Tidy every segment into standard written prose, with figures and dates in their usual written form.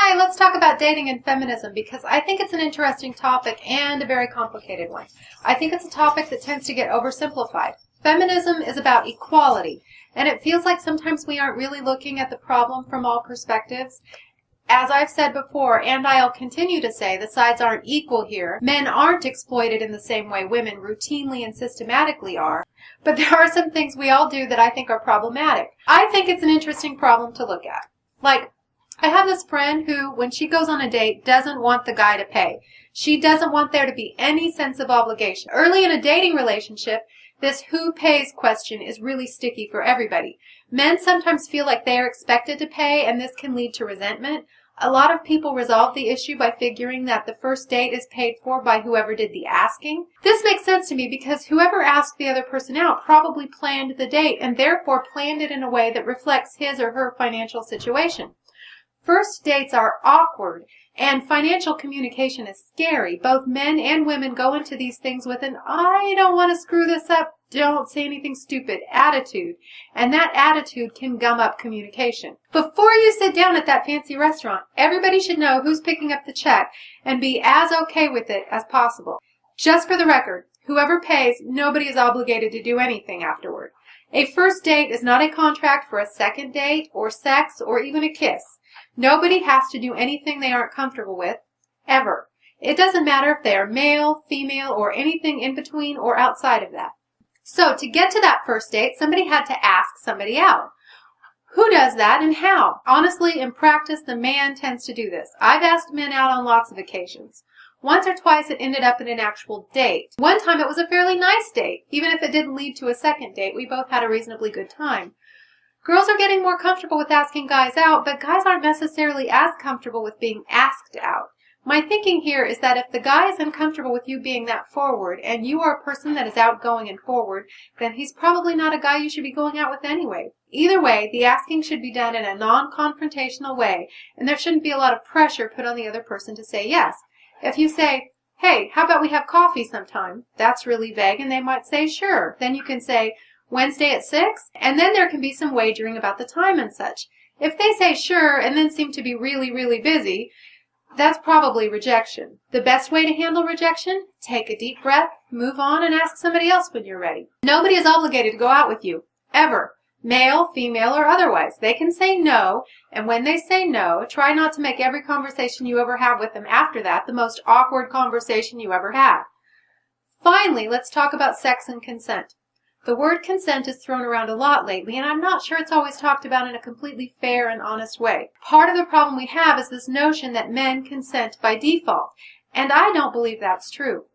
Hi, let's talk about dating and feminism because I think it's an interesting topic and a very complicated one. I think it's a topic that tends to get oversimplified. Feminism is about equality, and it feels like sometimes we aren't really looking at the problem from all perspectives. As I've said before, and I'll continue to say, the sides aren't equal here. Men aren't exploited in the same way women routinely and systematically are. But there are some things we all do that I think are problematic. I think it's an interesting problem to look at. Like, I have this friend who, when she goes on a date, doesn't want the guy to pay. She doesn't want there to be any sense of obligation. Early in a dating relationship, this who pays question is really sticky for everybody. Men sometimes feel like they are expected to pay, and this can lead to resentment. A lot of people resolve the issue by figuring that the first date is paid for by whoever did the asking. This makes sense to me because whoever asked the other person out probably planned the date and therefore planned it in a way that reflects his or her financial situation. First dates are awkward, and financial communication is scary. Both men and women go into these things with an I don't want to screw this up, don't say anything stupid attitude, and that attitude can gum up communication. Before you sit down at that fancy restaurant, everybody should know who's picking up the check and be as okay with it as possible. Just for the record, whoever pays, nobody is obligated to do anything afterward. A first date is not a contract for a second date or sex or even a kiss. Nobody has to do anything they aren't comfortable with, ever. It doesn't matter if they are male, female, or anything in between or outside of that. So to get to that first date, somebody had to ask somebody out. Who does that and how? Honestly, in practice, the man tends to do this. I've asked men out on lots of occasions. Once or twice it ended up in an actual date. One time it was a fairly nice date. Even if it didn't lead to a second date, we both had a reasonably good time. Girls are getting more comfortable with asking guys out, but guys aren't necessarily as comfortable with being asked out. My thinking here is that if the guy is uncomfortable with you being that forward, and you are a person that is outgoing and forward, then he's probably not a guy you should be going out with anyway. Either way, the asking should be done in a non-confrontational way, and there shouldn't be a lot of pressure put on the other person to say yes. If you say, hey, how about we have coffee sometime? That's really vague, and they might say, sure. Then you can say, Wednesday at 6? And then there can be some wagering about the time and such. If they say sure and then seem to be really, really busy, that's probably rejection. The best way to handle rejection? Take a deep breath, move on, and ask somebody else when you're ready. Nobody is obligated to go out with you, ever. Male, female, or otherwise. They can say no, and when they say no, try not to make every conversation you ever have with them after that the most awkward conversation you ever had. Finally, let's talk about sex and consent. The word consent is thrown around a lot lately, and I'm not sure it's always talked about in a completely fair and honest way. Part of the problem we have is this notion that men consent by default, and I don't believe that's true.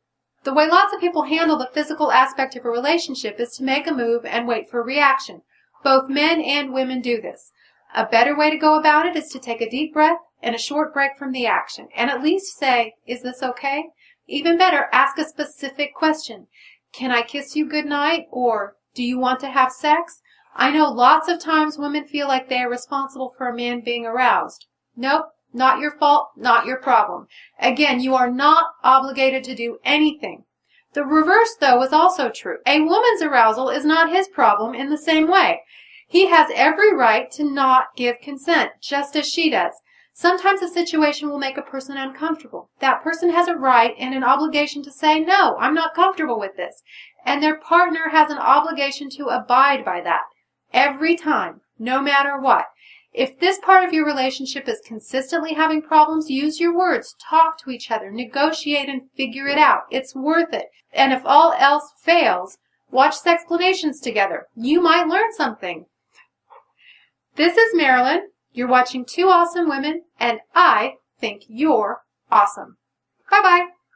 The way lots of people handle the physical aspect of a relationship is to make a move and wait for a reaction. Both men and women do this. A better way to go about it is to take a deep breath and a short break from the action, and at least say, is this okay? Even better, ask a specific question. Can I kiss you goodnight? Or, do you want to have sex? I know lots of times women feel like they are responsible for a man being aroused. Nope, not your fault, not your problem. Again, you are not obligated to do anything. The reverse, though, is also true. A woman's arousal is not his problem in the same way. He has every right to not give consent, just as she does. Sometimes a situation will make a person uncomfortable. That person has a right and an obligation to say, no, I'm not comfortable with this. And their partner has an obligation to abide by that. Every time, no matter what. If this part of your relationship is consistently having problems, use your words, talk to each other, negotiate and figure it out. It's worth it. And if all else fails, watch Sexplanations together. You might learn something. This is Marilyn. You're watching Two Awesome Women, and I think you're awesome. Bye-bye.